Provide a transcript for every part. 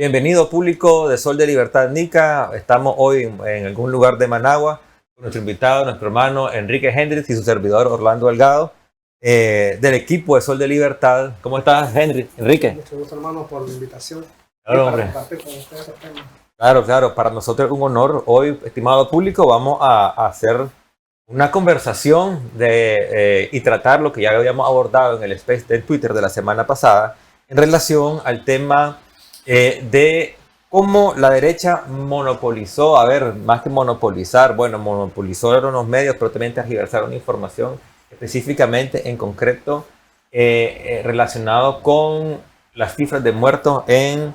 Bienvenido público de Sol de Libertad Nica. Estamos hoy en algún lugar de Managua con nuestro invitado, nuestro hermano Enrique Hendricks y su servidor Orlando Delgado, del equipo de Sol de Libertad. ¿Cómo estás, Enrique? Mucho gusto, hermano, por la invitación. Claro, hombre. Claro. Para nosotros es un honor. Hoy, estimado público, vamos a hacer una conversación y tratar lo que ya habíamos abordado en el space de Twitter de la semana pasada en relación al tema de cómo la derecha monopolizó, más que monopolizar, monopolizó los medios, pero también tergiversaron información específicamente, en concreto, relacionado con las cifras de muertos en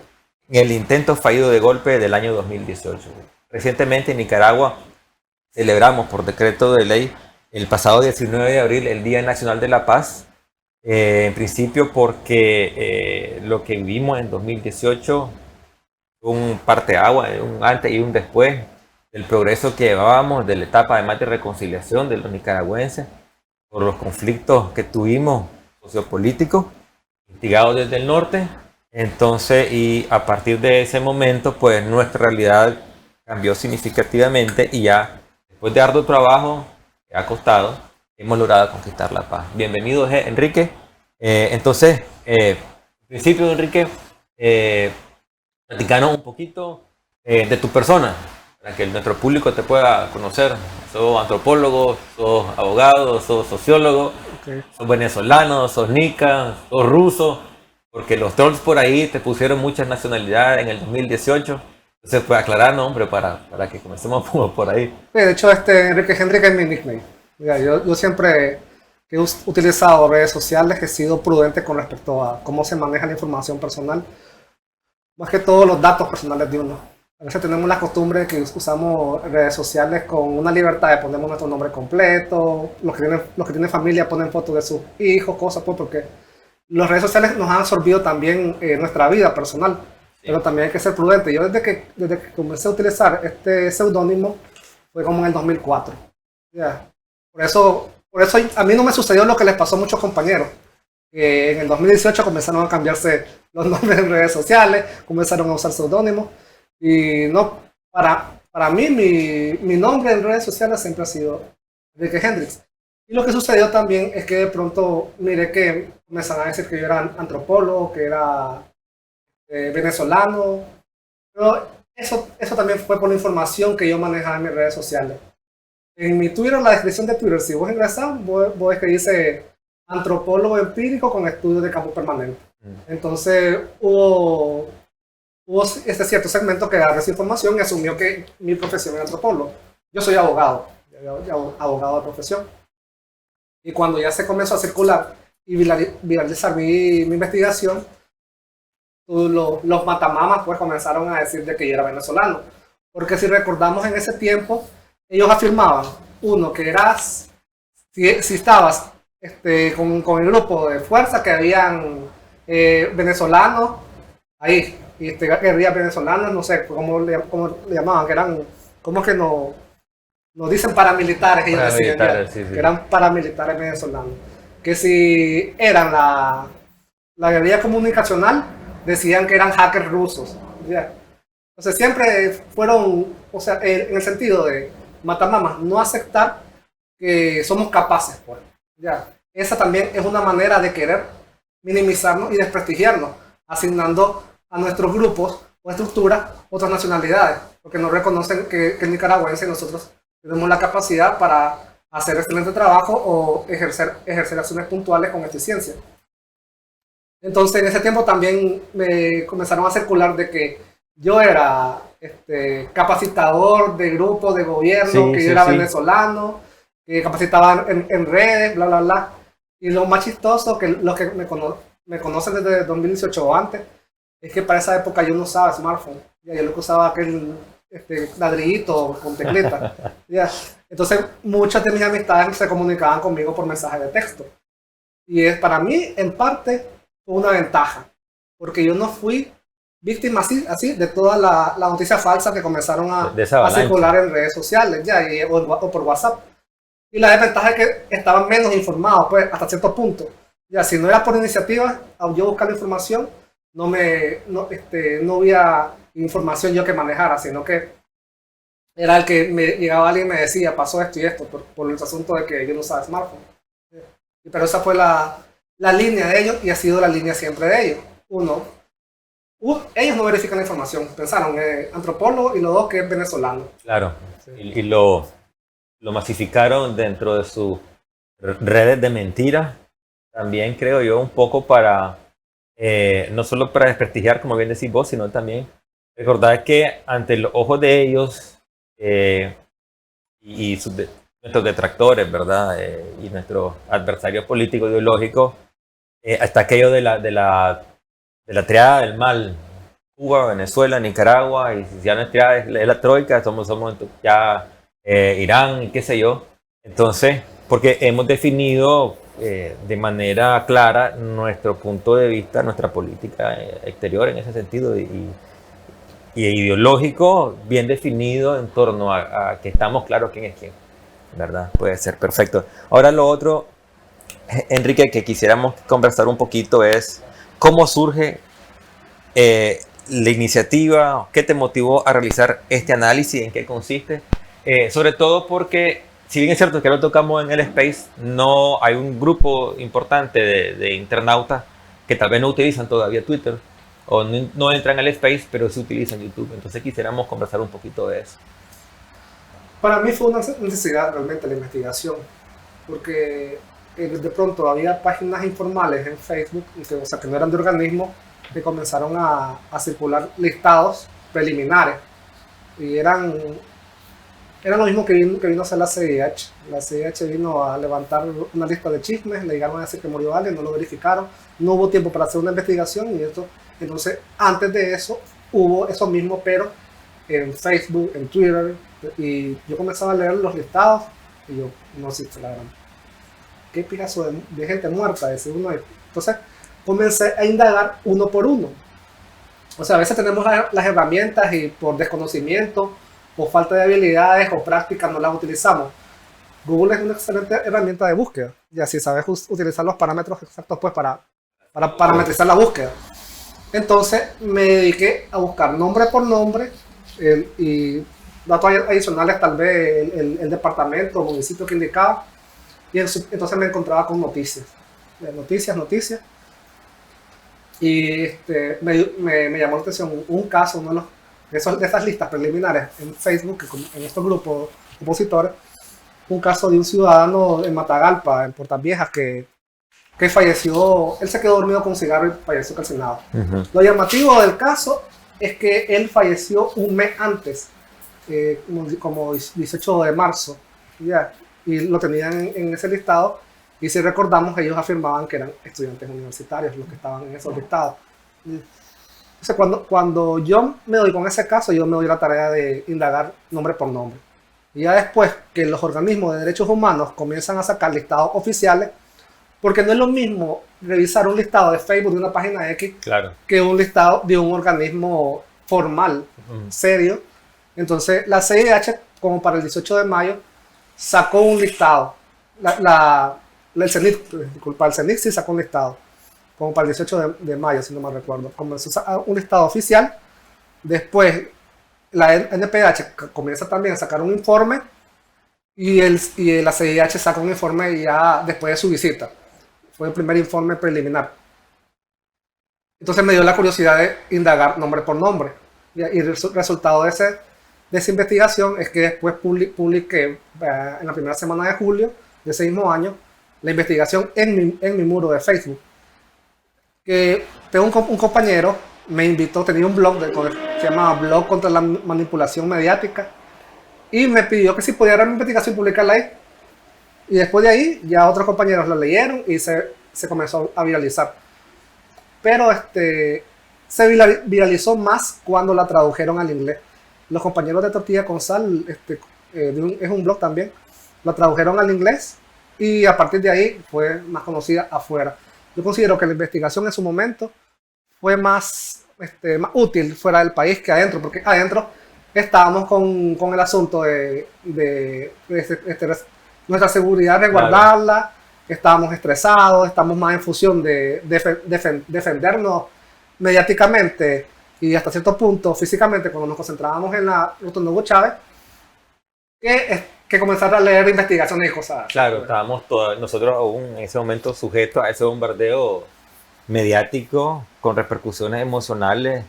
el intento fallido de golpe del año 2018. Recientemente en Nicaragua celebramos por decreto de ley el pasado 19 de abril el Día Nacional de la Paz. En principio porque lo que vivimos en 2018 fue un parteaguas, un antes y un después del progreso que llevábamos, de la etapa además de reconciliación de los nicaragüenses por los conflictos que tuvimos sociopolíticos instigados desde el norte. Entonces, y a partir de ese momento, pues nuestra realidad cambió significativamente y ya después de arduo trabajo que ha costado, hemos logrado conquistar la paz. Bienvenido, Enrique. Entonces, en principio, Enrique, platicanos un poquito de tu persona, para que nuestro público te pueda conocer. Sos antropólogo, sos abogado, sos sociólogo, sos venezolano, sos nica, sos ruso, porque los trolls por ahí te pusieron muchas nacionalidades en el 2018. Entonces, pues aclarar nombre para que comencemos por ahí. Sí, de hecho, Enrique Hendricks es mi nickname. Mira, yo siempre he utilizado redes sociales, he sido prudente con respecto a cómo se maneja la información personal, más que todos los datos personales de uno. A veces tenemos la costumbre de que usamos redes sociales con una libertad de poner nuestro nombre completo, los que tienen familia ponen fotos de sus hijos, cosas, pues porque las redes sociales nos han absorbido también nuestra vida personal, pero también hay que ser prudente. Yo desde que comencé a utilizar este seudónimo fue como en el 2004. Yeah. Por eso a mí no me sucedió lo que les pasó a muchos compañeros. Que en el 2018 comenzaron a cambiarse los nombres en redes sociales, comenzaron a usar seudónimos. Y no, para mí, mi nombre en redes sociales siempre ha sido Enrique Hendricks. Y lo que sucedió también es que de pronto miré que comenzaron a decir que yo era antropólogo, que era venezolano. Pero eso también fue por la información que yo manejaba en mis redes sociales. En mi Twitter, la descripción de Twitter, si vos ingresás, vos ves que dice antropólogo empírico con estudios de campo permanente. Entonces hubo este cierto segmento que agarró esa información y asumió que mi profesión era antropólogo. Yo soy abogado de profesión. Y cuando ya se comenzó a circular y viralizar mi investigación, los matamamas pues comenzaron a decir de que yo era venezolano. Porque si recordamos en ese tiempo, ellos afirmaban, uno, que eras, si estabas con el grupo de fuerza que habían venezolanos ahí, y guerrillas venezolanas, no sé cómo le llamaban, que eran, ¿cómo que nos dicen paramilitares? Ellos decían que eran paramilitares venezolanos. Que si eran la guerrilla comunicacional, decían que eran hackers rusos. ¿Ya? Entonces siempre fueron, o sea, en el sentido de matamamas, no aceptar que somos capaces. Pues, ¿ya? Esa también es una manera de querer minimizarnos y desprestigiarnos, asignando a nuestros grupos o estructuras otras nacionalidades, porque no reconocen que nicaragüenses nosotros tenemos la capacidad para hacer excelente trabajo o ejercer acciones puntuales con eficiencia. Entonces en ese tiempo también me comenzaron a circular de que yo era capacitador de grupo de gobierno, que yo era venezolano, que capacitaba en redes, bla, bla, bla. Y lo más chistoso, que los que me conocen desde 2018 o antes, es que para esa época yo no usaba smartphone. Yo lo que usaba aquel ladrillito con tecleta. Entonces muchas de mis amistades se comunicaban conmigo por mensaje de texto. Y para mí, en parte, fue una ventaja, porque yo no fui víctima así de toda la noticia falsa que comenzaron a circular en redes sociales o por WhatsApp. Y la desventaja es que estaban menos informados, pues, hasta cierto punto. Ya, si no era por iniciativa, yo buscar la información, no había información yo que manejara, sino que era el que me llegaba alguien y me decía, pasó esto y esto, por el asunto de que yo no usaba smartphone. Pero esa fue la línea de ellos y ha sido la línea siempre de ellos. Ellos no verifican la información, pensaron, antropólogo y los dos que es venezolano. Claro, sí. y lo masificaron dentro de sus redes de mentiras, también creo yo un poco para, no solo para desprestigiar, como bien decís vos, sino también recordar que ante los ojos de ellos y nuestros detractores, ¿verdad? Y nuestros adversarios políticos ideológicos, hasta aquello de la triada del mal, Cuba, Venezuela, Nicaragua, y si ya no es triada, es la troika, somos ya Irán y qué sé yo. Entonces, porque hemos definido de manera clara nuestro punto de vista, nuestra política exterior en ese sentido y ideológico bien definido en torno a que estamos claros quién es quién, ¿verdad? Puede ser, perfecto. Ahora lo otro, Enrique, que quisiéramos conversar un poquito es cómo surge la iniciativa, qué te motivó a realizar este análisis, en qué consiste, sobre todo porque si bien es cierto que lo tocamos en el Space, no hay un grupo importante de internautas que tal vez no utilizan todavía Twitter o no entran al Space, pero sí utilizan YouTube. Entonces quisiéramos conversar un poquito de eso. Para mí fue una necesidad realmente la investigación, porque de pronto había páginas informales en Facebook, o sea, que no eran de organismos, que comenzaron a circular listados preliminares y eran lo mismo que vino a hacer la CIDH. La CIDH vino a levantar una lista de chismes, le llegaron a decir que murió alguien, no lo verificaron, no hubo tiempo para hacer una investigación y esto. Entonces, antes de eso, hubo eso mismo, pero en Facebook, en Twitter, y yo comenzaba a leer los listados y yo, no existe la gran. ¿Qué pijazo de gente muerta? Ese uno es. Entonces, comencé a indagar uno por uno. O sea, a veces tenemos las herramientas y por desconocimiento, por falta de habilidades o prácticas no las utilizamos. Google es una excelente herramienta de búsqueda. Y así sabes utilizar los parámetros exactos pues para parametrizar la búsqueda. Entonces me dediqué a buscar nombre por nombre y datos adicionales, tal vez el departamento o municipio que indicaba. Y entonces me encontraba con noticias. Noticias. Y me llamó la atención un caso, uno de esas listas preliminares en Facebook, en estos grupos opositores, un caso de un ciudadano en Matagalpa, en Puertas Viejas, que falleció. Él se quedó dormido con un cigarro y falleció calcinado. Lo llamativo del caso es que él falleció un mes antes, como 18 de marzo, ¿ya? Y lo tenían en ese listado. Y si recordamos, ellos afirmaban que eran estudiantes universitarios los que estaban en esos listados. Entonces, cuando yo me doy con ese caso, yo me doy la tarea de indagar nombre por nombre. Y ya después que los organismos de derechos humanos comienzan a sacar listados oficiales, porque no es lo mismo revisar un listado de Facebook de una página X, claro, que un listado de un organismo formal, serio. Entonces, la CIDH, como para el 18 de mayo, sacó un listado. El CENIC sí sacó un listado, como para el 18 de mayo, si no me recuerdo. Comenzó un listado oficial. Después, la NPH comienza también a sacar un informe y la CIDH saca un informe ya después de su visita. Fue el primer informe preliminar. Entonces me dio la curiosidad de indagar nombre por nombre. Y el resultado de esa investigación es que después publiqué en la primera semana de julio de ese mismo año la investigación en mi muro de Facebook. Que tengo un compañero, me invitó, tenía un blog se llama Blog contra la Manipulación Mediática, y me pidió que si podía dar mi investigación y publicarla ahí. Y después de ahí, ya otros compañeros lo leyeron y se comenzó a viralizar. Pero se viralizó más cuando la tradujeron al inglés. Los compañeros de Tortilla con Sal, es un blog también, la tradujeron al inglés y a partir de ahí fue más conocida afuera. Yo considero que la investigación en su momento fue más útil fuera del país que adentro, porque adentro estábamos con el asunto de nuestra seguridad, resguardarla, claro. Estábamos estresados, estamos más en función de defendernos mediáticamente y hasta cierto punto físicamente cuando nos concentrábamos en la Rotonda Hugo Chávez que comenzar a leer investigaciones y cosas. Claro, estábamos nosotros aún en ese momento sujetos a ese bombardeo mediático con repercusiones emocionales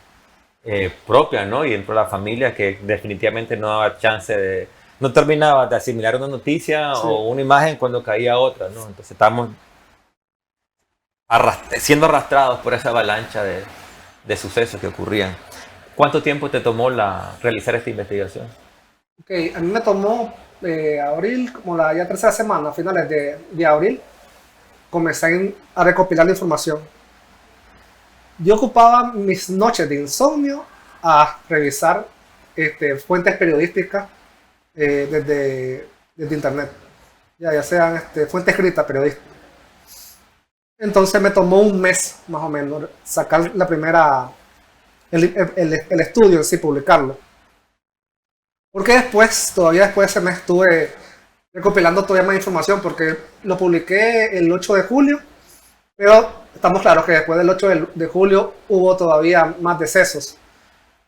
propias, ¿no? Y dentro de la familia que definitivamente no daba chance de... No terminaba de asimilar una noticia o una imagen cuando caía otra, ¿no? Entonces estábamos siendo arrastrados por esa avalancha de sucesos que ocurrían. ¿Cuánto tiempo te tomó realizar esta investigación? Okay, a mí me tomó abril, como la ya tercera semana, a finales de abril, comencé a recopilar la información. Yo ocupaba mis noches de insomnio a revisar fuentes periodísticas desde internet, ya sean fuentes escritas, periodísticas. Entonces me tomó un mes más o menos sacar el estudio en sí, publicarlo. Porque todavía después de ese mes estuve recopilando todavía más información porque lo publiqué el 8 de julio, pero estamos claros que después del 8 de julio hubo todavía más decesos.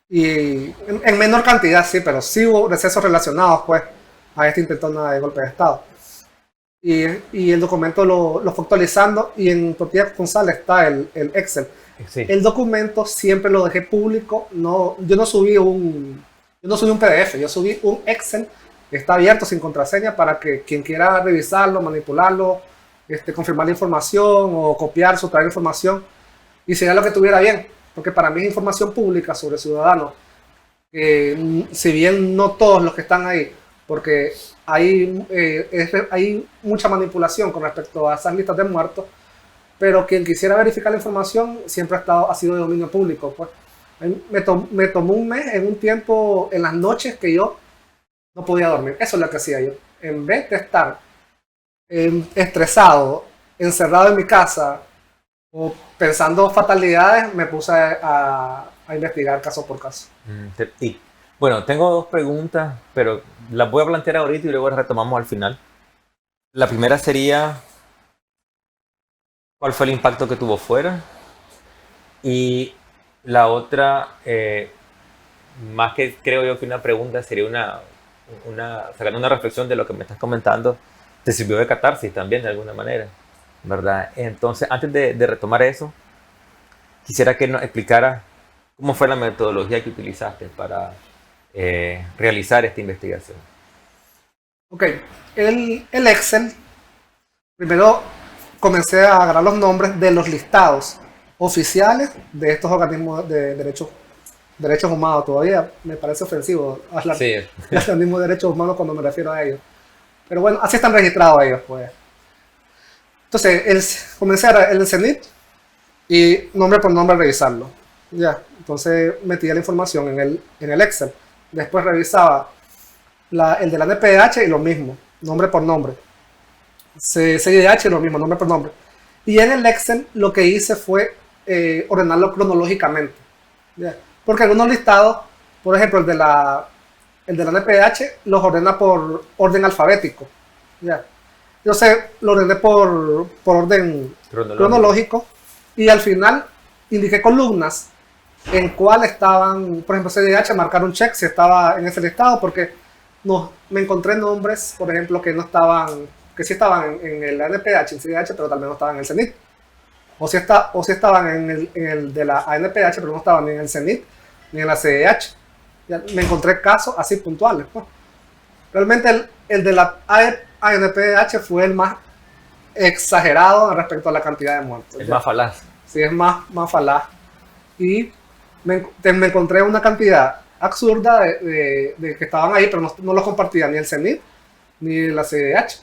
Y en menor cantidad, sí, pero sí hubo decesos relacionados pues a esta intentona de golpe de Estado. Y el documento lo fue actualizando y en Tortilla González está el Excel. Sí. El documento siempre lo dejé público, yo no subí un PDF, yo subí un Excel que está abierto sin contraseña para que quien quiera revisarlo, manipularlo, confirmar la información o copiar, sustraer información, hiciera lo que tuviera bien, porque para mí es información pública sobre ciudadanos, si bien no todos los que están ahí, porque hay mucha manipulación con respecto a esas listas de muertos, pero quien quisiera verificar la información siempre ha sido de dominio público, pues. Me tomó un mes en un tiempo, en las noches que yo no podía dormir. Eso es lo que hacía yo. En vez de estar estresado, encerrado en mi casa o pensando fatalidades, me puse a investigar caso por caso. Y bueno, tengo dos preguntas, pero las voy a plantear ahorita y luego las retomamos al final. La primera sería, ¿cuál fue el impacto que tuvo fuera? Y la otra, más que creo yo que una pregunta, sería sacando una reflexión de lo que me estás comentando, te sirvió de catarsis también de alguna manera, ¿verdad? Entonces, antes de retomar eso, quisiera que nos explicara cómo fue la metodología que utilizaste para realizar esta investigación. Ok, el Excel, primero comencé a agarrar los nombres de los listados oficiales de estos organismos de derechos humanos. Todavía me parece ofensivo hablar de organismos de derechos humanos cuando me refiero a ellos, pero bueno, así están registrados ellos, pues. Entonces comencé a ver el CENIT y nombre por nombre revisarlo, ya. Entonces metía la información en el Excel, después revisaba el de la NPDH y lo mismo, nombre por nombre, CIDH lo mismo, nombre por nombre. Y en el Excel lo que hice fue ordenarlo cronológicamente, ¿ya? Porque algunos listados, por ejemplo el de la NPDH, los ordena por orden alfabético, ¿ya? Entonces lo ordené por orden cronológico y al final indiqué columnas en cuál estaban, por ejemplo CIDH, marcar un check si estaba en ese listado, porque me encontré nombres, por ejemplo, que sí estaban en el ANPH, en CIDH, pero tal vez no estaban en el CENIT. O si estaban en el de la ANPH, pero no estaban ni en el CENIT, ni en la CIDH. Ya me encontré casos así puntuales, pues. Realmente el de la ANPH fue el más exagerado respecto a la cantidad de muertos. El más falaz. Sí, es más falaz. Y me encontré una cantidad absurda de que estaban ahí, pero no los compartía ni el CENIT ni la CIDH.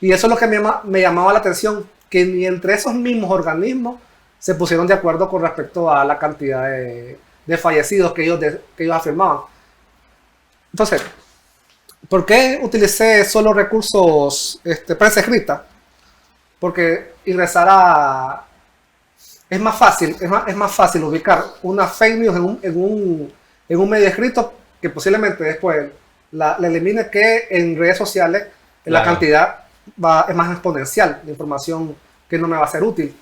Y eso es lo que me llamaba la atención, que ni entre esos mismos organismos se pusieron de acuerdo con respecto a la cantidad de fallecidos que ellos afirmaban. Entonces, ¿por qué utilicé solo recursos prensa escrita? Porque ingresar es más fácil ubicar una fake news en un medio escrito que posiblemente después la elimine, que en redes sociales la cantidad es más exponencial de información que no me va a ser útil.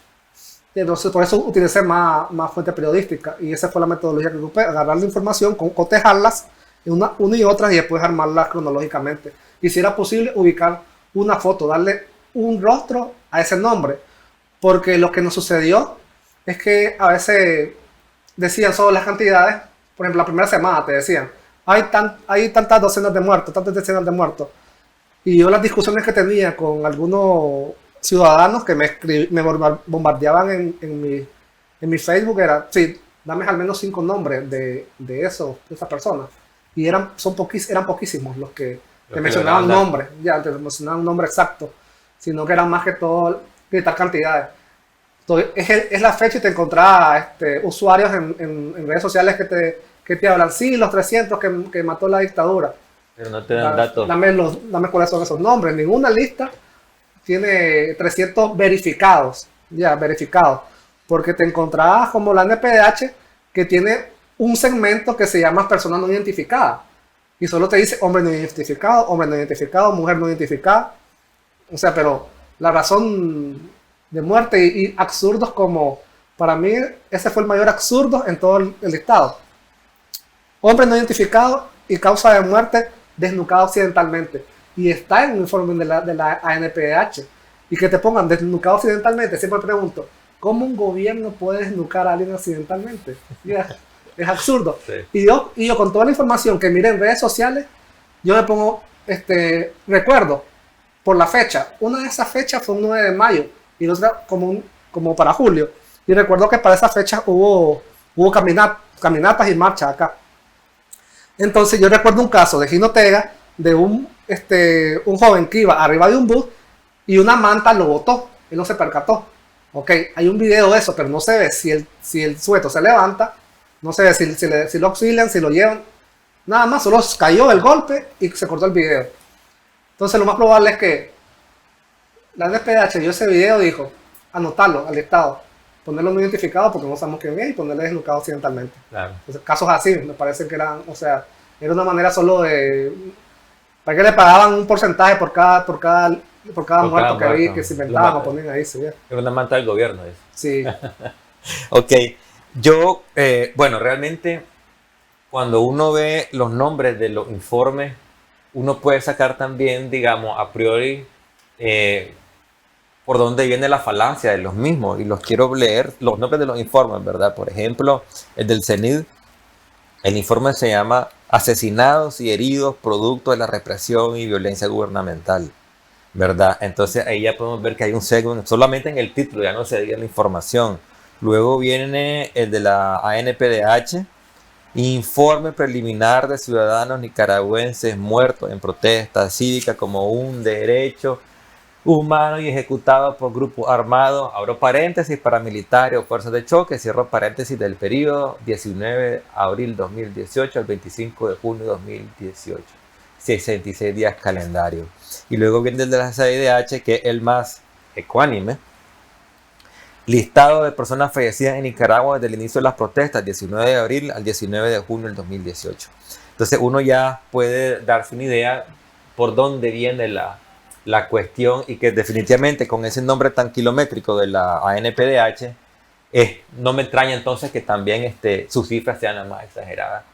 Entonces, por eso utilicé más fuente periodística y esa fue la metodología que ocupé, agarrar la información, cotejarlas una y otras y después armarlas cronológicamente. Y si era posible, ubicar una foto, darle un rostro a ese nombre, porque lo que nos sucedió es que a veces decían solo las cantidades, por ejemplo, la primera semana te decían, hay tantas docenas de muertos, tantas decenas de muertos, y yo las discusiones que tenía con algunos ciudadanos que me bombardeaban en mi Facebook era, sí, dame al menos 5 nombres de esas personas. Y eran poquísimos los que te mencionaban nombres, ya te mencionaban un nombre exacto, sino que eran más que todo gritar cantidades. Entonces, es la fecha y te encontrás usuarios en redes sociales que te hablan, sí, los 300 que mató la dictadura. Pero no te dan datos. Dame cuáles son esos nombres. Ninguna lista tiene 300 verificados, porque te encontrabas como la NPDH que tiene un segmento que se llama persona no identificada y solo te dice hombre no identificado, mujer no identificada, o sea, pero la razón de muerte y absurdos como, para mí ese fue el mayor absurdo en todo el listado, hombre no identificado y causa de muerte desnucado accidentalmente. Y está en un informe de la ANPDH. Y que te pongan desnucado accidentalmente, siempre pregunto, ¿cómo un gobierno puede desnucar a alguien accidentalmente? Es absurdo. Sí. Y yo con toda la información que miré en redes sociales, yo me pongo, recuerdo, por la fecha. Una de esas fechas fue un 9 de mayo y otra como para julio. Y recuerdo que para esa fecha hubo caminatas y marchas acá. Entonces yo recuerdo un caso de Jinotega de un joven que iba arriba de un bus y una manta lo botó, él no se percató. Ok, hay un video de eso, pero no se ve si el sujeto se levanta, no se ve si lo auxilian, si lo llevan, nada más, solo cayó el golpe y se cortó el video. Entonces lo más probable es que la NPDH vio ese video y dijo, anotarlo al Estado, ponerlo no identificado porque no sabemos quién es y ponerle desnucado accidentalmente. Claro. Entonces, casos así me parece que eran, o sea, era una manera solo de... ¿Para qué le pagaban un porcentaje por cada muerto que había que se inventaban o ponían ahí? Sí, es una manta del gobierno. Eso. Sí. Ok. Yo, bueno, realmente cuando uno ve los nombres de los informes, uno puede sacar también, digamos, a priori, por dónde viene la falacia de los mismos. Y los quiero leer, los nombres de los informes, ¿verdad? Por ejemplo, el del CENID. El informe se llama Asesinados y heridos producto de la represión y violencia gubernamental, ¿verdad? Entonces ahí ya podemos ver que hay un segmento, solamente en el título ya no se dio la información. Luego viene el de la ANPDH, informe preliminar de ciudadanos nicaragüenses muertos en protesta cívica como un derecho humano y ejecutado por grupos armados, abro paréntesis, paramilitares o fuerzas de choque, cierro paréntesis del periodo 19 de abril 2018 al 25 de junio 2018, 66 días calendario. Y luego viene el de la CIDH, que es el más ecuánime, listado de personas fallecidas en Nicaragua desde el inicio de las protestas, 19 de abril al 19 de junio del 2018. Entonces uno ya puede darse una idea por dónde viene la cuestión y que definitivamente con ese nombre tan kilométrico de la ANPDH, no me extraña entonces que también sus cifras sean las más exageradas.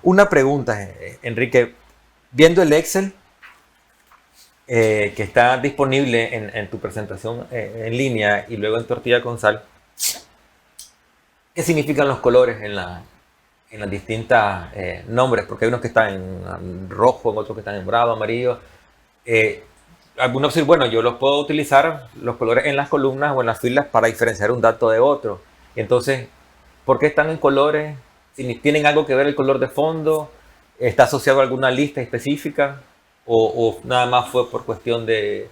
Una pregunta, Enrique, viendo el Excel que está disponible en tu presentación en línea y luego en Tortilla con Sal, ¿qué significan los colores en las distintas nombres? Porque hay unos que están en rojo, otros que están en morado, amarillo. Algunos dicen, bueno, yo los puedo utilizar los colores en las columnas o en las filas para diferenciar un dato de otro. Y entonces, ¿por qué están en colores? ¿Tienen algo que ver el color de fondo? ¿Está asociado a alguna lista específica? ¿O nada más fue por cuestión de...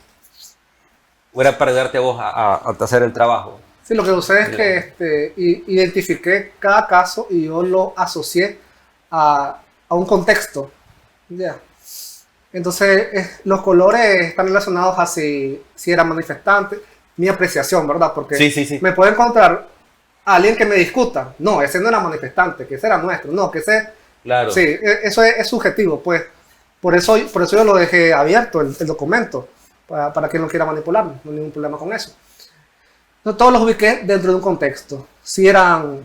¿O era para ayudarte a vos a hacer el trabajo? Sí, lo que sucede es que identifiqué cada caso y yo lo asocié a un contexto. Ya. Entonces, los colores están relacionados a si era manifestante, mi apreciación, ¿verdad? Porque sí. Me puede encontrar a alguien que me discuta. No, ese no era manifestante, que ese era nuestro. No, que ese... Claro. Sí, eso es subjetivo, pues. Por eso yo lo dejé abierto, el documento, para quien no quiera manipular. No hay ningún problema con eso. No todos los ubiqué dentro de un contexto. Si eran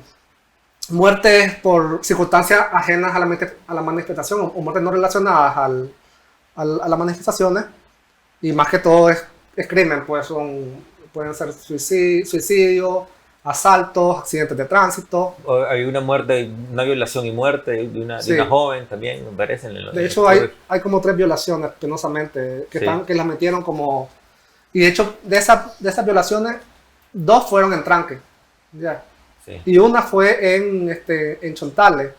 muertes por circunstancias ajenas a la manifestación o muertes no relacionadas a las manifestaciones, y más que todo es crimen, pues pueden ser suicidio, asaltos, accidentes de tránsito. Hay una muerte, una violación y muerte de una joven también, me parece. De hecho, hay como 3 violaciones, penosamente, que las metieron como... Y de hecho, de esas violaciones, 2 fueron en tranque. Ya. Sí. Y una fue en Chontales,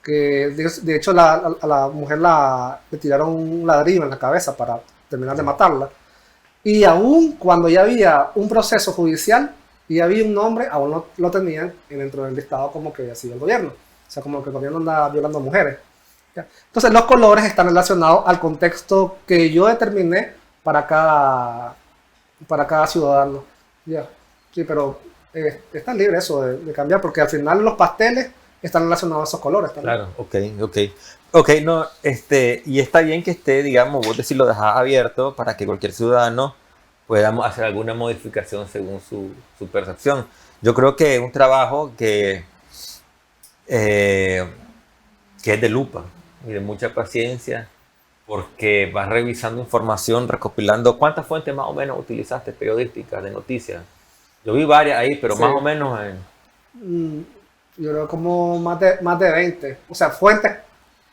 que de hecho a la mujer le tiraron un ladrillo en la cabeza para terminar de matarla. Y aún cuando ya había un proceso judicial y había un nombre, aún no lo tenían dentro del listado como que había sido el gobierno. O sea, como que el gobierno anda violando mujeres. ¿Ya? Entonces los colores están relacionados al contexto que yo determiné para cada ciudadano. ¿Ya? Sí, pero está libre eso de cambiar, porque al final los pasteles están relacionados a esos colores también. Claro, ok, no, y está bien que esté, digamos, vos decís, lo dejás abierto para que cualquier ciudadano podamos hacer alguna modificación según su percepción. Yo creo que es un trabajo que es de lupa y de mucha paciencia, porque vas revisando información, recopilando. ¿Cuántas fuentes más o menos utilizaste periodísticas de noticias? Yo vi varias ahí, pero sí, más o menos... yo creo como más de 20. O sea, fuentes.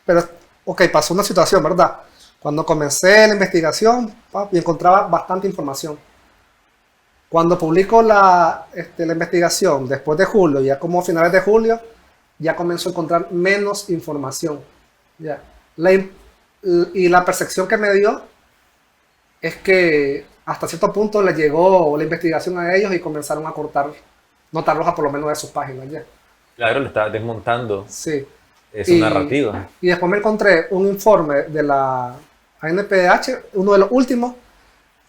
Pero, ok, pasó una situación, ¿verdad? Cuando comencé la investigación, y encontraba bastante información. Cuando publico la investigación después de julio, ya como a finales de julio, ya comenzó a encontrar menos información. Ya. Y la percepción que me dio es que hasta cierto punto le llegó la investigación a ellos y comenzaron a cortar nota roja por lo menos de sus páginas ya. Claro, le estaba desmontando. Sí. Su narrativa. Y después me encontré un informe de la ANPDH, uno de los últimos,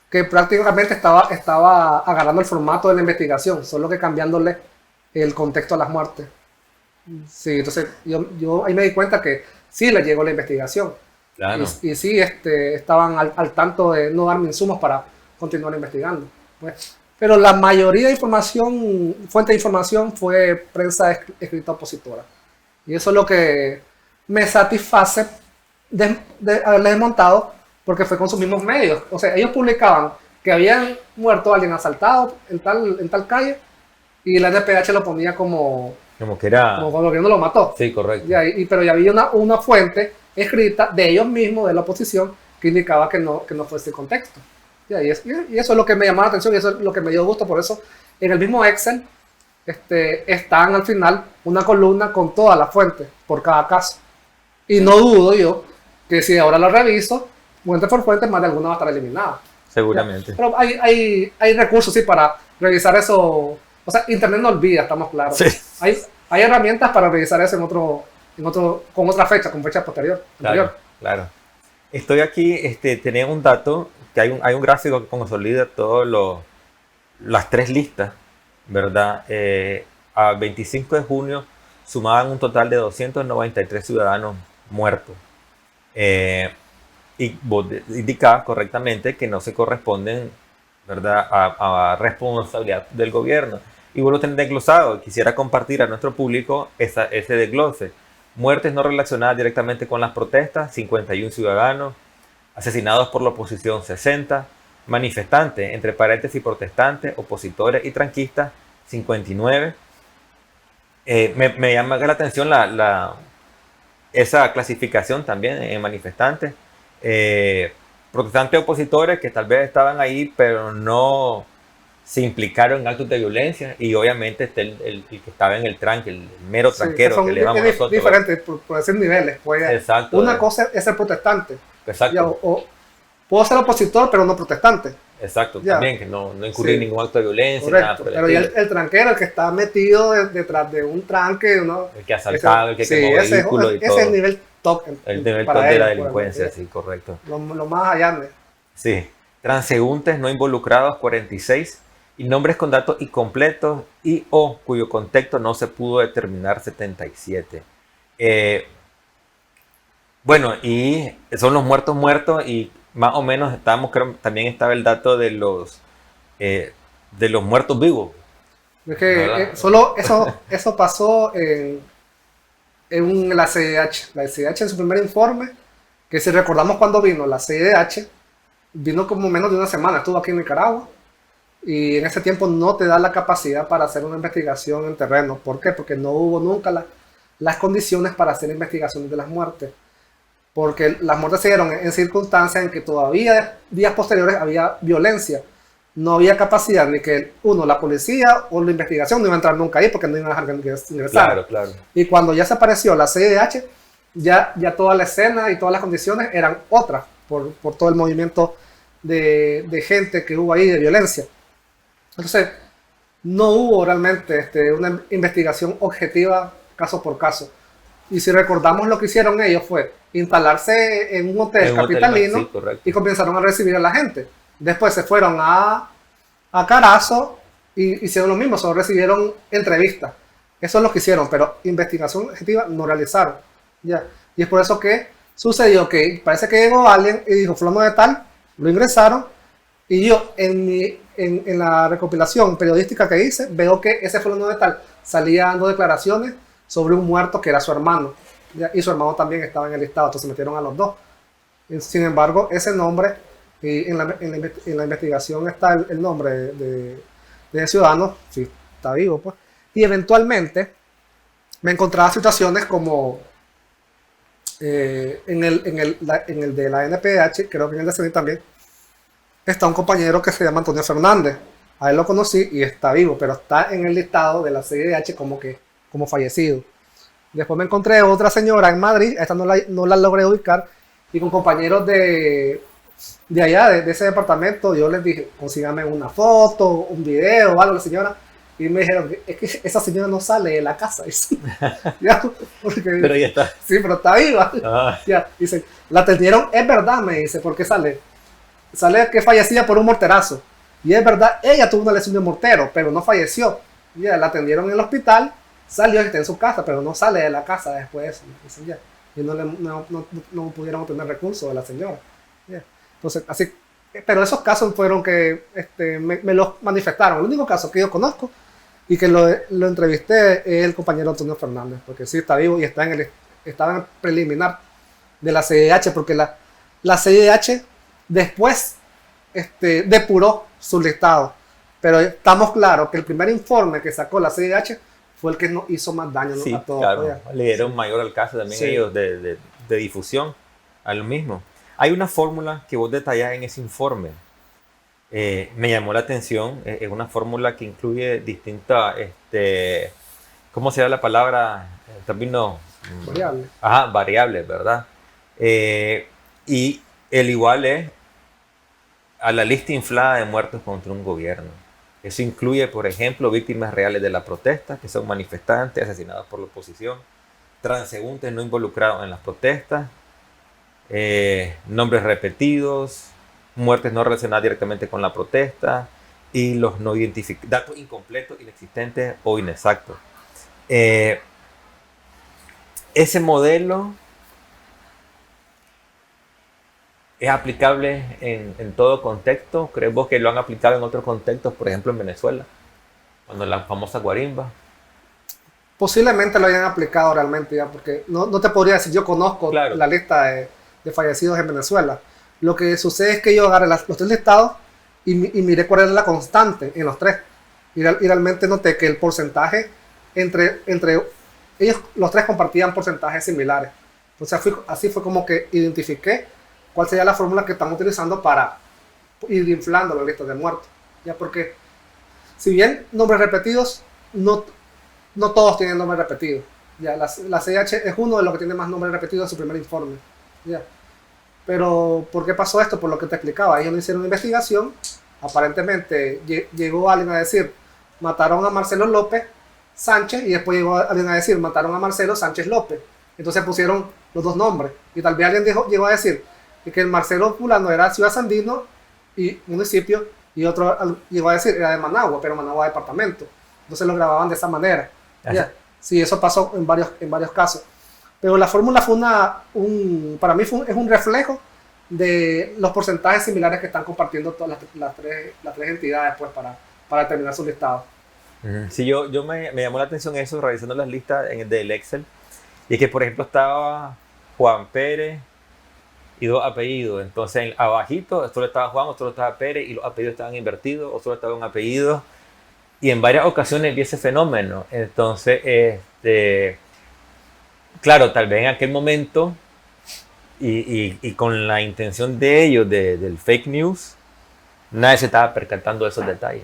que prácticamente estaba agarrando el formato de la investigación, solo que cambiándole el contexto a las muertes. Sí, entonces yo ahí me di cuenta que sí le llegó la investigación. Claro. Y sí estaban al tanto de no darme insumos para continuar investigando. Pues. Pero la mayoría de fuente de información fue prensa escrita opositora. Y eso es lo que me satisface de haberles desmontado, porque fue con sus mismos medios. O sea, ellos publicaban que habían muerto alguien asaltado en tal calle, y la NPH lo ponía como que era... Como cuando el gobierno lo mató. Sí, correcto. Pero ya había una fuente escrita de ellos mismos, de la oposición, que indicaba que no fue ese contexto. Y eso es lo que me llamó la atención, y eso es lo que me dio gusto. Por eso, en el mismo Excel, están al final una columna con todas las fuentes, por cada caso. Y no dudo yo que si ahora lo reviso, fuente por fuente, más de alguna va a estar eliminada. Seguramente. Pero hay recursos, sí, para revisar eso. O sea, Internet no olvida, estamos claros. Sí. Hay herramientas para revisar eso con otra fecha, con fecha posterior. Claro. Estoy aquí, tenía un dato, que hay un gráfico que consolida todas las 3 listas, ¿verdad? A 25 de junio sumaban un total de 293 ciudadanos muertos. Y vos indicabas correctamente que no se corresponden, ¿verdad?, a responsabilidad del gobierno. Y vos lo tenés desglosado. Quisiera compartir a nuestro público ese desglose. Muertes no relacionadas directamente con las protestas, 51 ciudadanos. Asesinados por la oposición, 60. Manifestantes, entre paréntesis protestantes, opositores y tranquistas, 59. Me llama la atención esa clasificación también en manifestantes. Protestantes opositores que tal vez estaban ahí, pero no se implicaron en actos de violencia, y obviamente el que estaba en el tranque, el mero tranquero, que le llamamos nosotros. Diferente, por decir niveles. Pues, exacto. Una cosa es ser protestante. Exacto. O puedo ser opositor, pero no protestante. Exacto, ya. También, que no incurrir en ningún acto de violencia. Correcto, nada, pero ya el tranquero, el que está metido detrás de un tranque, ¿no? El que ha asaltado, el que quemó vehículos y todo. Ese es el nivel top. El nivel top de la delincuencia, sí, correcto. Lo más allá. Sí. Transeúntes no involucrados, 46. Y nombres con datos incompletos o cuyo contexto no se pudo determinar, 77. Bueno, y son los muertos, y más o menos creo, también estaba el dato de los de los muertos vivos. Es que solo eso pasó en la CIDH. La CIDH en su primer informe, que si recordamos cuando vino la CIDH, vino como menos de una semana, estuvo aquí en Nicaragua, y en ese tiempo no te da la capacidad para hacer una investigación en terreno. ¿Por qué? Porque no hubo nunca las condiciones para hacer investigaciones de las muertes. Porque las muertes se dieron en circunstancias en que todavía días posteriores había violencia. No había capacidad ni que la policía o la investigación no iba a entrar nunca ahí porque no iban a dejar que ingresara. Claro, claro. Y cuando ya se apareció la CIDH, ya toda la escena y todas las condiciones eran otras por todo el movimiento de gente que hubo ahí de violencia. Entonces, no hubo realmente una investigación objetiva caso por caso. Y si recordamos, lo que hicieron ellos fue instalarse en un hotel capitalino, sí, y comenzaron a recibir a la gente. Después se fueron a Carazo y hicieron lo mismo, solo recibieron entrevistas. Eso es lo que hicieron, pero investigación objetiva no realizaron. ¿Ya? Y es por eso que sucedió que parece que llegó alguien y dijo fulano de tal, lo ingresaron, y yo en la recopilación periodística que hice, veo que ese fulano de tal salía dando declaraciones sobre un muerto que era su hermano, ¿ya? Y su hermano también estaba en el listado, entonces metieron a los dos. Sin embargo, ese nombre, en la investigación está el nombre de ciudadano, sí, está vivo, pues. Y eventualmente me encontraba situaciones como en el de la NPH, creo que en el de CENI también, está un compañero que se llama Antonio Fernández. A él lo conocí y está vivo, pero está en el listado de la CIDH como fallecido. Después me encontré otra señora en Madrid, esta no la logré ubicar, y con compañeros de allá, de ese departamento, yo les dije, consíganme una foto, un video o algo, la señora, y me dijeron, es que esa señora no sale de la casa. Ya, porque, pero ya está. Sí, pero está viva. Ya, dice, la atendieron, es verdad, me dice, ¿por qué sale? Sale que fallecía por un morterazo. Y es verdad, ella tuvo una lesión de mortero, pero no falleció. Ya, la atendieron en el hospital, salió y está en su casa, pero no sale de la casa después de eso. Dicen, ya. Y no pudieron obtener recursos de la señora. Ya. Entonces, así, pero esos casos fueron que me los manifestaron. El único caso que yo conozco y que lo entrevisté es el compañero Antonio Fernández, porque sí está vivo y estaba en el preliminar de la CIDH, porque la CIDH después depuró su listado, pero estamos claros que el primer informe que sacó la CIDH fue el que nos hizo más daño, sí, a todos. Claro, le dieron mayor alcance también, sí, ellos de difusión a lo mismo. Hay una fórmula que vos detallás en ese informe, me llamó la atención, es una fórmula que incluye distintas, ¿cómo se llama la palabra? El término variable. Ajá, variables, ¿verdad? Y el igual es a la lista inflada de muertos contra un gobierno. Eso incluye, por ejemplo, víctimas reales de la protesta, que son manifestantes asesinados por la oposición, transeúntes no involucrados en las protestas, nombres repetidos, muertes no relacionadas directamente con la protesta y los no identificados, datos incompletos, inexistentes o inexactos. Ese modelo ¿es aplicable en todo contexto? ¿Crees vos que lo han aplicado en otros contextos, por ejemplo en Venezuela, cuando la famosa guarimba? Posiblemente lo hayan aplicado realmente ya, porque no te podría decir, yo conozco, claro, la lista de fallecidos en Venezuela. Lo que sucede es que yo agarré los tres listados y miré cuál era la constante en los tres. Y realmente noté que el porcentaje entre ellos, los tres compartían porcentajes similares. Entonces así fue como que identifiqué cuál sería la fórmula que están utilizando para ir inflando la lista de muertos. Ya, porque si bien nombres repetidos, no todos tienen nombres repetidos. Ya, la CIH es uno de los que tiene más nombres repetidos en su primer informe. Ya. Pero, ¿por qué pasó esto? Por lo que te explicaba. Ellos no hicieron una investigación. Aparentemente llegó alguien a decir, mataron a Marcelo López Sánchez, y después llegó alguien a decir, mataron a Marcelo Sánchez López. Entonces pusieron los dos nombres. Y tal vez alguien llegó a decir que el Marcelo fulano era Ciudad Sandino y municipio, y otro llegó a decir era de Managua, pero Managua departamento. Entonces lo grababan de esa manera. Ya. Sí, eso pasó en varios casos. Pero la fórmula fue para mí es un reflejo de los porcentajes similares que están compartiendo todas las tres entidades, pues, para determinar su listado. Sí, me llamó la atención eso revisando las listas del Excel. Y es que, por ejemplo, estaba Juan Pérez y dos apellidos. Entonces, abajito, solo estaba Juan, solo estaba Pérez, y los apellidos estaban invertidos, o solo estaba un apellido. Y en varias ocasiones vi ese fenómeno. Entonces, claro, tal vez en aquel momento, y con la intención de ellos, del fake news, nadie se estaba percatando de esos detalles,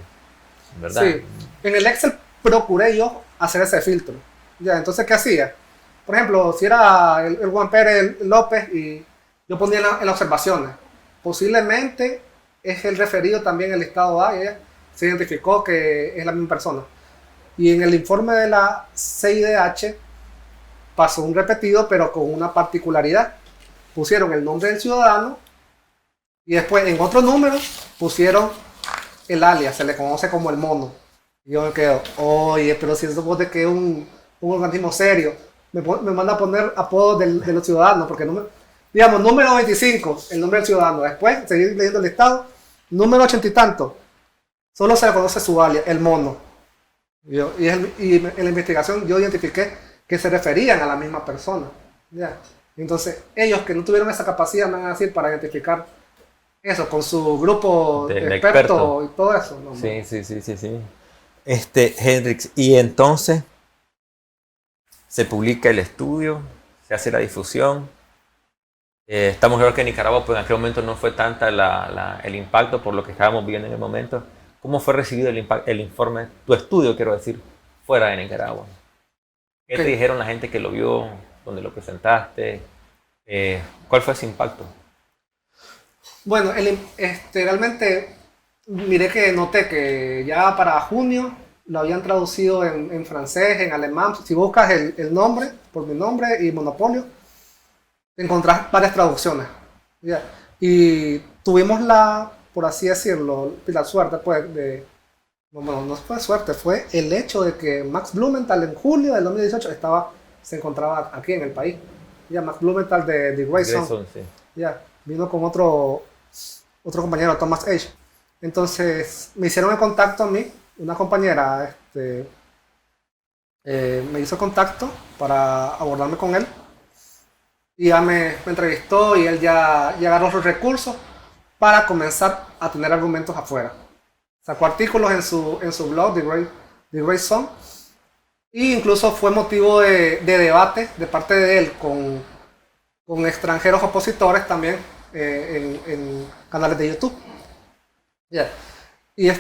¿verdad? Sí, en el Excel procuré yo hacer ese filtro. Ya, entonces, ¿qué hacía? Por ejemplo, si era el Juan Pérez López y yo ponía en las observaciones, posiblemente es el referido también el listado A, y ella se identificó que es la misma persona. Y en el informe de la CIDH pasó un repetido, pero con una particularidad. Pusieron el nombre del ciudadano y después en otro número pusieron el alias, se le conoce como el mono. Y yo me quedo, oye, pero si eso supone que es un organismo serio, me manda a poner apodos de los ciudadanos, porque digamos, número 25, el nombre del ciudadano. Después, seguir leyendo el listado, número 80 y tanto, solo se le conoce su alias, el mono. Y en la investigación yo identifiqué que se referían a la misma persona. ¿Ya? Entonces, ellos que no tuvieron esa capacidad, me van a decir, para identificar eso, con su grupo de expertos y todo eso. ¿No? Sí. Hendrix, y entonces se publica el estudio, se hace la difusión. Estamos claros que en Nicaragua pues en aquel momento no fue tanta el impacto por lo que estábamos viendo en el momento. ¿Cómo fue recibido el informe, tu estudio, quiero decir, fuera de Nicaragua? ¿Qué te dijeron la gente que lo vio, donde lo presentaste? ¿Cuál fue ese impacto? Bueno, realmente miré que noté que ya para junio lo habían traducido en francés, en alemán. Si buscas el nombre, por mi nombre y Monopolio, encontrás varias traducciones. ¿Ya? Y tuvimos por así decirlo, la suerte, pues, no fue suerte, fue el hecho de que Max Blumenthal en julio del 2018 se encontraba aquí en el país. Ya, Max Blumenthal de Grayson. Sí. Ya, vino con otro compañero, Thomas H. Entonces me hicieron el contacto a mí, una compañera me hizo contacto para abordarme con él y ya me entrevistó y él ya agarró los recursos para comenzar a tener argumentos afuera. Sacó artículos en su blog, The Grey Zone, e incluso fue motivo de debate de parte de él con extranjeros opositores también en canales de YouTube. Yeah. Y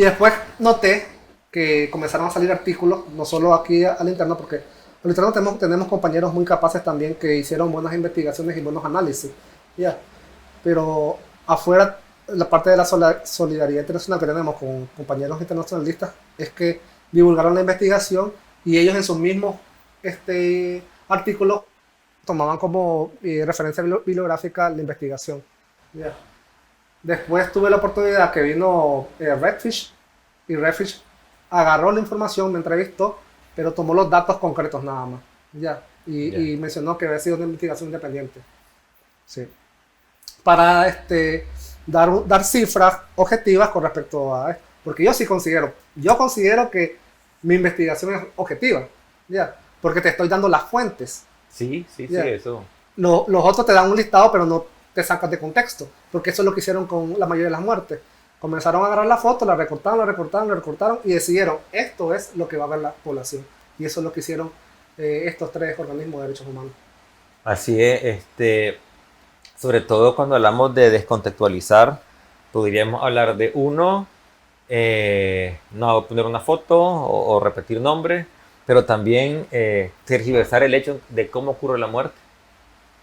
después noté que comenzaron a salir artículos, no solo aquí al interno, porque al interno tenemos compañeros muy capaces también que hicieron buenas investigaciones y buenos análisis. Yeah. Pero afuera, la parte de la solidaridad internacional que tenemos con compañeros internacionalistas es que divulgaron la investigación y ellos en sus mismos artículos tomaban como referencia bibliográfica la investigación. Yeah. Después tuve la oportunidad que vino Redfish, y Redfish agarró la información, me entrevistó, pero tomó los datos concretos nada más. Yeah. Y mencionó que había sido una investigación independiente. Sí. Para dar cifras objetivas con respecto a esto. Porque yo considero que mi investigación es objetiva. Yeah. Porque te estoy dando las fuentes. Sí, Yeah. eso. Los otros te dan un listado, pero no te sacas de contexto, porque eso es lo que hicieron con la mayoría de las muertes. Comenzaron a agarrar la foto, la recortaron y decidieron, esto es lo que va a ver la población. Y eso es lo que hicieron estos tres organismos de derechos humanos. Así es, sobre todo cuando hablamos de descontextualizar, podríamos hablar de no poner una foto o repetir nombres, pero también tergiversar el hecho de cómo ocurre la muerte,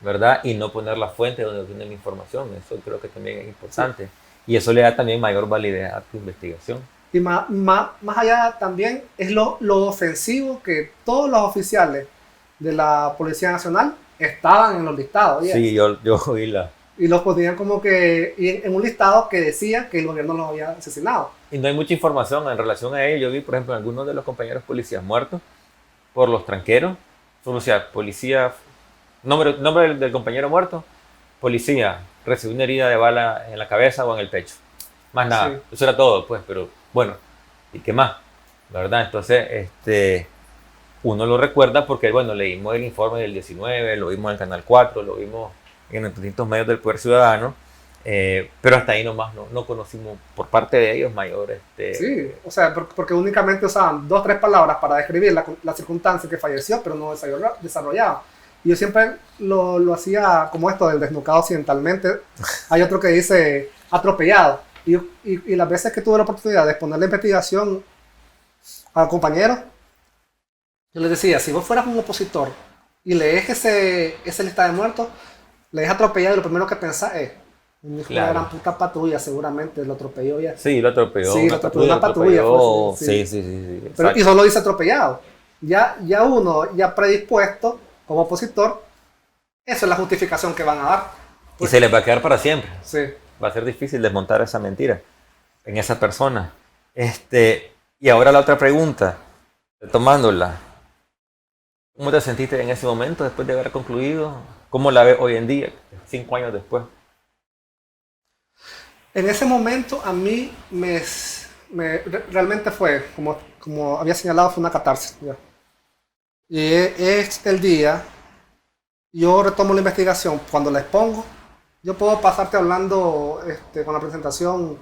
¿verdad? Y no poner la fuente donde tiene la información. Eso creo que también es importante. Sí. Y eso le da también mayor validez a tu investigación. Y más allá también es lo ofensivo que todos los oficiales de la Policía Nacional estaban en los listados. ¿Ya? Sí, yo oí y los ponían como que en un listado que decía que el gobierno los había asesinado. Y no hay mucha información en relación a ello. Yo vi, por ejemplo, algunos de los compañeros policías muertos por los tranqueros. O sea, policía... Nombre del compañero muerto, policía, recibió una herida de bala en la cabeza o en el pecho. más nada. Sí. Eso era todo, pues, pero bueno, ¿y qué más? La verdad, entonces, uno lo recuerda porque, bueno, leímos el informe del 19, lo vimos en el Canal 4, lo vimos en los distintos medios del Poder Ciudadano, pero hasta ahí nomás no conocimos por parte de ellos mayor. Sí, o sea, porque únicamente usaban 2 o 3 palabras para describir la circunstancia que falleció, pero no desarrollaba. Y yo siempre lo hacía como esto del desnucado accidentalmente. Hay otro que dice atropellado. Y las veces que tuve la oportunidad de exponer la investigación a compañeros, yo les decía, si vos fueras un opositor y lees ese lista de muertos, lees atropellado y lo primero que pensás es, un hijo de la gran puta patrulla, seguramente lo atropelló ya. Sí, lo atropelló. Sí, lo atropelló una patrulla. Atropelló, sí. Pero, y solo dice atropellado. Ya uno, ya predispuesto como opositor, eso es la justificación que van a dar. Pues, y se les va a quedar para siempre. Sí. Va a ser difícil desmontar esa mentira en esa persona. Y ahora la otra pregunta, retomándola. ¿Cómo te sentiste en ese momento después de haber concluido? ¿Cómo la ves hoy en día, 5 años después? En ese momento a mí realmente fue, como había señalado, fue una catarsis. ¿Ya? Y es el día, yo retomo la investigación, cuando la expongo, yo puedo pasarte hablando con la presentación 1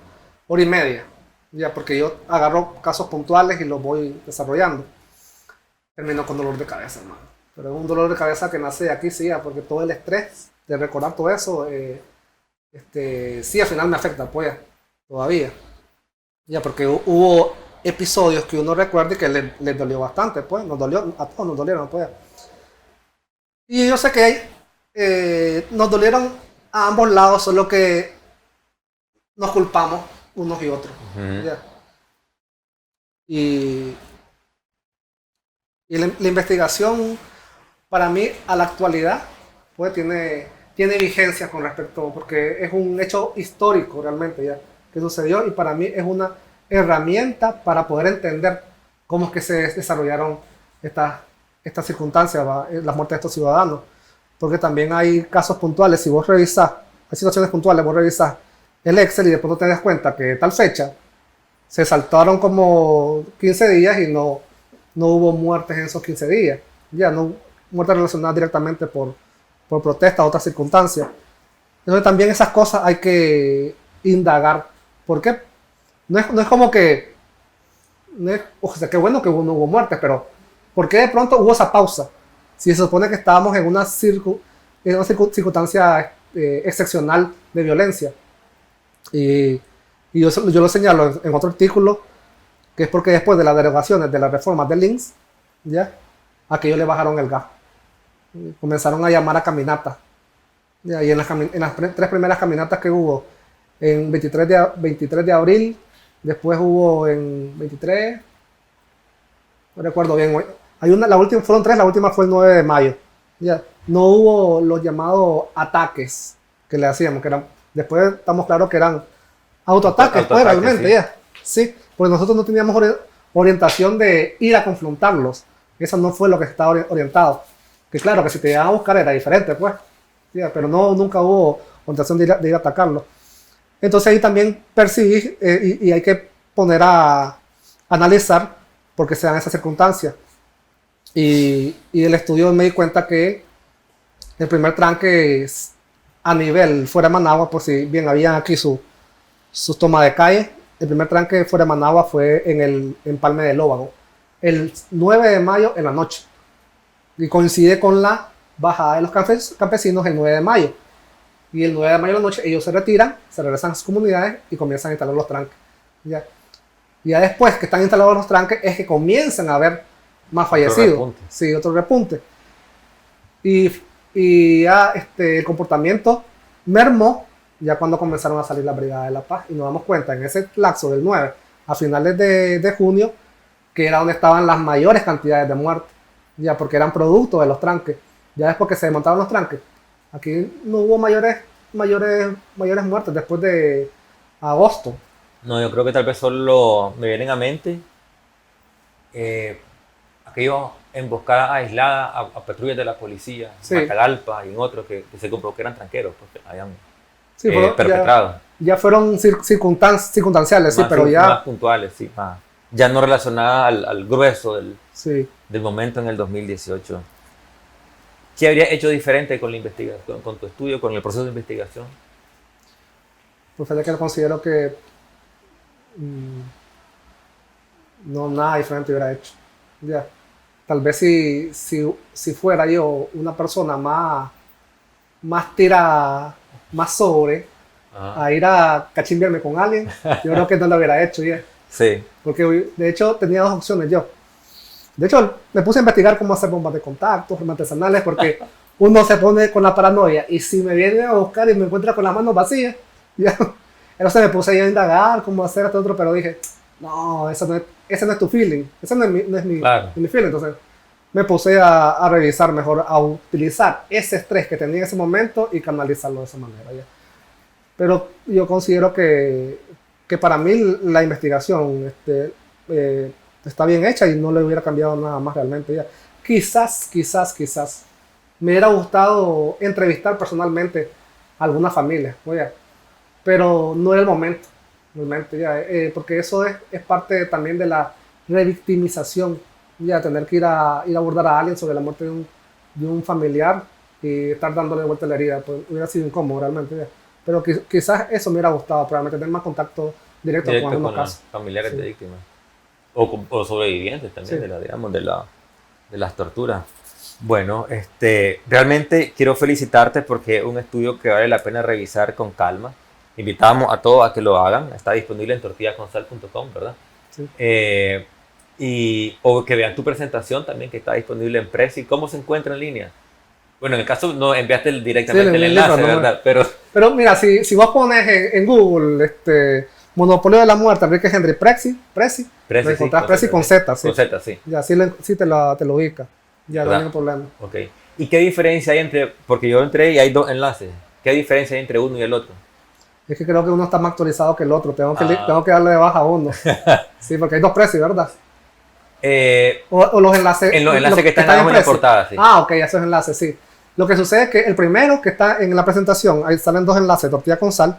hora y media, ya, porque yo agarro casos puntuales y los voy desarrollando. Termino con dolor de cabeza, hermano. Pero es un dolor de cabeza que nace de aquí, sí, porque todo el estrés de recordar todo eso, sí, al final me afecta, pues, todavía. Ya, porque hubo episodios que uno recuerda y que les dolió bastante, pues, a todos nos dolieron, pues. Y yo sé que nos dolieron a ambos lados, solo que nos culpamos unos y otros. ¿Ya? Y la investigación, para mí, a la actualidad, pues tiene vigencia con respecto, porque es un hecho histórico realmente ya que sucedió, y para mí es una herramienta para poder entender cómo es que se desarrollaron estas circunstancias, las muertes de estos ciudadanos, porque también hay casos puntuales. Si vos revisás, hay situaciones puntuales, vos revisás el Excel y después no te das cuenta que tal fecha se saltaron como 15 días y no hubo muertes en esos 15 días, ya no muertes relacionadas directamente por protesta o otras circunstancias. Entonces también esas cosas hay que indagar. ¿Por qué? No es como que, o sea, qué bueno que no hubo muertes, pero ¿por qué de pronto hubo esa pausa? Si se supone que estábamos en una circunstancia excepcional de violencia. Y yo lo señalo en otro artículo, que es porque después de las derogaciones de las reformas de Links, ya, aquello le bajaron el gas. Comenzaron a llamar a caminatas. Y en las 3 primeras caminatas que hubo, en 23 de abril, después hubo en 23, no recuerdo bien, fueron 3, la última fue el 9 de mayo. Ya, no hubo los llamados ataques que le hacíamos, que eran, después estamos claros que eran autoataques, pues realmente, sí. Ya. Sí, porque nosotros no teníamos orientación de ir a confrontarlos. Eso no fue lo que estaba orientado. Que claro, que si te iban a buscar era diferente, pues. Yeah, pero nunca hubo orientación de ir a atacarlo. Entonces ahí también percibí y hay que poner a analizar por qué se dan esas circunstancias. Y el estudio me di cuenta que el primer tranque a nivel fuera de Managua, por si bien habían aquí sus tomas de calle, el primer tranque fuera de Managua fue en Palme del Lóvago, el 9 de mayo en la noche. Y coincide con la bajada de los campesinos el 9 de mayo. Y el 9 de mayo de la noche ellos se retiran, se regresan a sus comunidades y comienzan a instalar los tranques. Ya después que están instalados los tranques es que comienzan a haber más fallecidos. Sí, otro repunte. Y ya el comportamiento mermó ya cuando comenzaron a salir la Brigada de la Paz. Y nos damos cuenta en ese lapso del 9 a finales de junio que era donde estaban las mayores cantidades de muertes. Ya, porque eran producto de los tranques. Ya después que se desmontaron los tranques, aquí no hubo mayores muertes después de agosto. No, yo creo que tal vez solo me vienen a mente aquellos emboscadas aisladas a patrullas de la policía, sí. En Matagalpa y en otros que se comprobó que eran tranqueros, porque habían perpetrado. ya fueron circunstanciales, sí, Más, pero ya... más puntuales, sí. Ya no relacionadas al grueso Sí. del momento en el 2018. ¿Qué habría hecho diferente con la investigación, con tu estudio, con el proceso de investigación? Pues es que considero que no nada diferente hubiera hecho. Ya. Tal vez si fuera yo una persona más tira, más sobre, Ajá. a ir a cachimbiarme con alguien, yo creo que no lo hubiera hecho ya. Sí. Porque de hecho tenía dos opciones yo. De hecho, me puse a investigar cómo hacer bombas de contacto, formas artesanales, porque uno se pone con la paranoia y si me viene a buscar y me encuentra con las manos vacías, ya. Entonces me puse a indagar cómo hacer esto otro, pero dije, no, ese no es tu feeling, ese no es Claro. mi feeling. Entonces me puse a revisar mejor, a utilizar ese estrés que tenía en ese momento y canalizarlo de esa manera. ¿Ya? Pero yo considero que para mí la investigación está bien hecha y no le hubiera cambiado nada más realmente. ¿Ya? Quizás me hubiera gustado entrevistar personalmente a alguna familia, ¿ya? Pero no era el momento, realmente, ya, porque eso es parte también de la revictimización, ya tener que ir a abordar a alguien sobre la muerte de un familiar y estar dándole vuelta a la herida, pues hubiera sido incómodo realmente, ya. Pero quizás eso me hubiera gustado, para tener más contacto directo con algunos Con casos. familiares Sí. de víctimas. O sobrevivientes también Sí. de las torturas. Bueno, realmente quiero felicitarte porque es un estudio que vale la pena revisar con calma. Invitamos a todos a que lo hagan. Está disponible en tortillaconsal.com, ¿verdad? Sí. O que vean tu presentación también, que está disponible en Prezi. ¿Cómo se encuentra en línea? Bueno, en el caso no enviaste directamente el enlace, ¿verdad? Pero mira, si vos pones en Google Monopolio de la Muerte, Enrique Henry Prezi, lo encontrás Prezi con Z, sí. Con Z, sí. Ya, sí te lo ubica. Ya, no hay ningún problema. Ok. ¿Y qué diferencia hay entre, porque yo entré y hay dos enlaces, ¿qué diferencia hay entre uno y el otro? Es que creo que uno está más actualizado que el otro, tengo que darle de baja a uno. Sí, porque hay dos Prezi, ¿verdad? O los enlaces. En los enlaces que están abajo en la portada, sí. Ah, ok, esos enlaces, sí. Lo que sucede es que el primero que está en la presentación, ahí salen dos enlaces, tortilla con sal.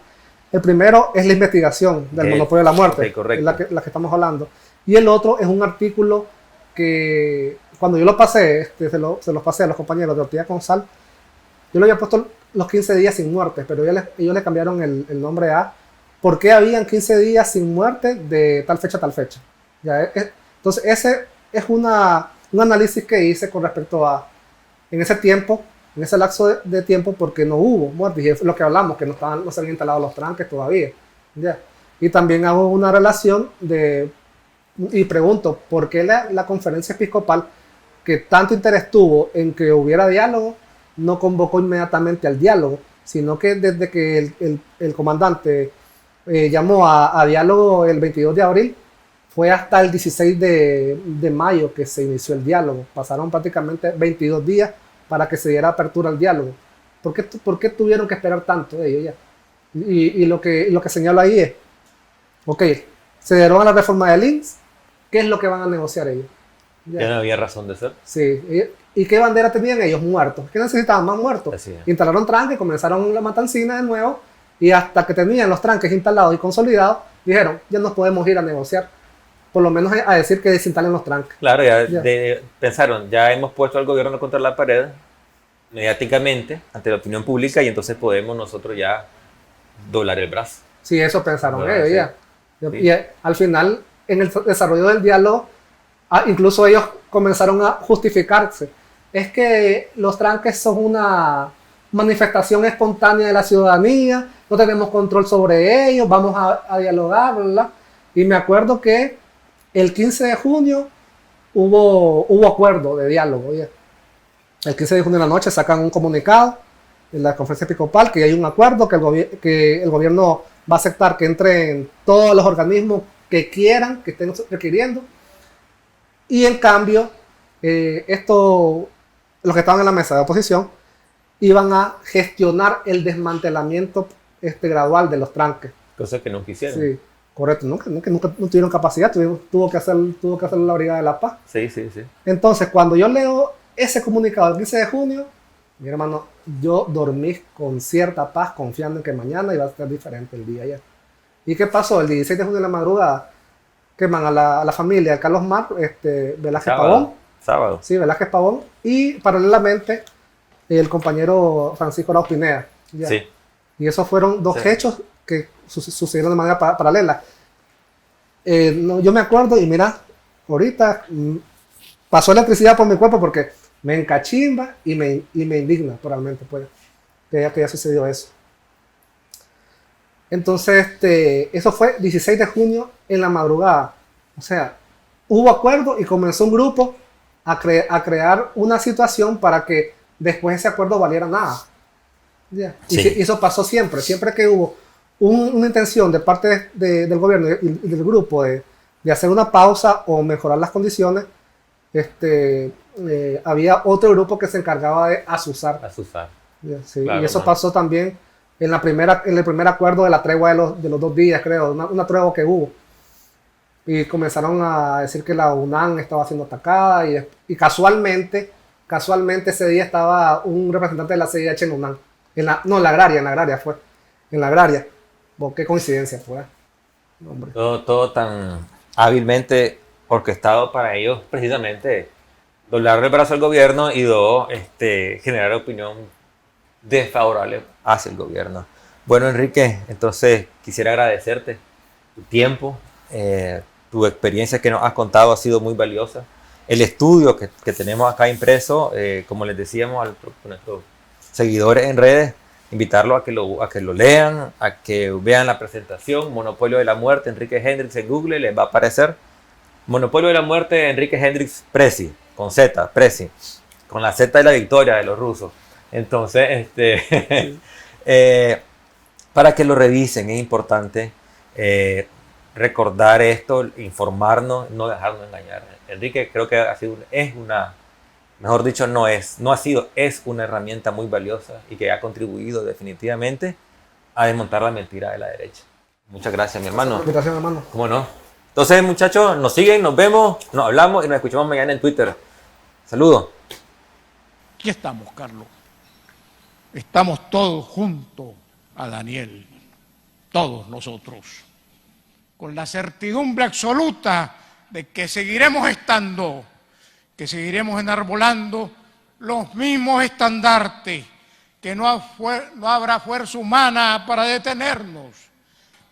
El primero es la investigación del monopolio de la muerte, okay, correcto. Es la que estamos hablando. Y el otro es un artículo que cuando yo lo pasé, se los pasé a los compañeros de tortilla con sal, yo le había puesto los 15 días sin muerte, pero ellos le cambiaron el nombre a ¿por qué habían 15 días sin muerte de tal fecha a tal fecha? ¿Ya? Entonces ese es un análisis que hice con respecto a en ese tiempo, en ese lapso de tiempo, porque no hubo muertes, y es lo que hablamos, que no se habían instalado los tranques todavía. ¿Ya? Y también hago una relación y pregunto, ¿por qué la conferencia episcopal, que tanto interés tuvo en que hubiera diálogo, no convocó inmediatamente al diálogo, sino que desde que el comandante llamó a diálogo el 22 de abril, fue hasta el 16 de mayo que se inició el diálogo? Pasaron prácticamente 22 días para que se diera apertura al diálogo. ¿Por qué tuvieron que esperar tanto ellos ya? Y lo que señalo ahí es, ok, se deroga la reforma del INS, ¿qué es lo que van a negociar ellos? Ya no había razón de ser. Sí. ¿Y qué bandera tenían ellos? Muertos. ¿Qué necesitaban? Más muertos. Instalaron tranques, comenzaron la matancina de nuevo, y hasta que tenían los tranques instalados y consolidados, dijeron, ya nos podemos ir a negociar. Por lo menos a decir que desinstalen los tranques. Claro, pensaron, ya hemos puesto al gobierno contra la pared mediáticamente ante la opinión pública y entonces podemos nosotros ya doblar el brazo. Sí, eso pensaron ellos ya. Sí. Y al final, en el desarrollo del diálogo, incluso ellos comenzaron a justificarse. Es que los tranques son una manifestación espontánea de la ciudadanía, no tenemos control sobre ellos, vamos a dialogar, ¿verdad? Y me acuerdo que el 15 de junio hubo acuerdo de diálogo. ¿Ya? El 15 de junio en la noche sacan un comunicado en la conferencia episcopal que hay un acuerdo, que el gobierno va a aceptar que entren todos los organismos que quieran, que estén requiriendo. Y en cambio, los que estaban en la mesa de oposición iban a gestionar el desmantelamiento gradual de los tranques. Cosa que no quisieron. Sí. Correcto, nunca no tuvieron capacidad, tuvo que hacer la Brigada de la Paz. Sí. Entonces, cuando yo leo ese comunicado del 15 de junio, Mi hermano, yo dormí con cierta paz, confiando en que mañana iba a ser diferente el día ya. ¿Y qué pasó? El 16 de junio de la madrugada, queman a la familia de Carlos Mar, Velázquez Pavón. Sábado. Sí, Velázquez Pavón. Y paralelamente, el compañero Francisco Arauz Pineda. Ya. Sí. Y esos fueron dos Sí. hechos que sucedieron de manera paralela. No, yo me acuerdo y mira, ahorita pasó electricidad por mi cuerpo porque me encachimba y me indigna totalmente, pues, que ya sucedió eso. Entonces, eso fue 16 de junio en la madrugada. O sea, hubo acuerdo y comenzó un grupo a crear una situación para que después ese acuerdo valiera nada. Yeah. Sí. Y eso pasó siempre. Siempre que hubo una intención de parte del gobierno y del grupo de hacer una pausa o mejorar las condiciones, había otro grupo que se encargaba de azuzar. Yeah, sí. Claro, y eso man. pasó también en el primer acuerdo de la tregua de los 2 días, creo, una tregua que hubo. Y comenzaron a decir que la UNAM estaba siendo atacada y casualmente ese día estaba un representante de la CIH en UNAM. En la agraria fue. En la agraria. Bueno, qué coincidencia fue. Hombre. Todo tan hábilmente orquestado para ellos, precisamente, doblar el brazo al gobierno y generar opinión desfavorable hacia el gobierno. Bueno, Enrique, entonces quisiera agradecerte tu tiempo, tu experiencia que nos has contado ha sido muy valiosa. El estudio que tenemos acá impreso, como les decíamos a nuestros seguidores en redes, invitarlos a que lo lean, a que vean la presentación, Monopolio de la Muerte, Enrique Hendrix en Google, les va a aparecer. Monopolio de la Muerte, Enrique Hendrix Preci, con Z, Preci, con la Z de la victoria de los rusos. Entonces, para que lo revisen, es importante recordar esto, informarnos, no dejarnos engañar. Enrique creo que es una herramienta muy valiosa y que ha contribuido definitivamente a desmontar la mentira de la derecha. Muchas gracias, mi hermano. Gracias, hermano. ¿Cómo no? Entonces, muchachos, nos siguen, nos vemos, nos hablamos y nos escuchamos mañana en Twitter. Saludos. Aquí estamos, Carlos. Estamos todos juntos a Daniel, todos nosotros, con la certidumbre absoluta de que seguiremos estando, que seguiremos enarbolando los mismos estandartes, que no habrá fuerza humana para detenernos,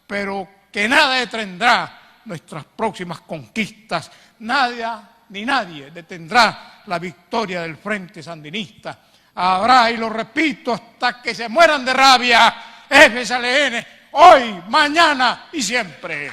pero que nada detendrá nuestras próximas conquistas, nada ni nadie detendrá la victoria del Frente Sandinista. Habrá, y lo repito, hasta que se mueran de rabia, FSLN, hoy, mañana y siempre.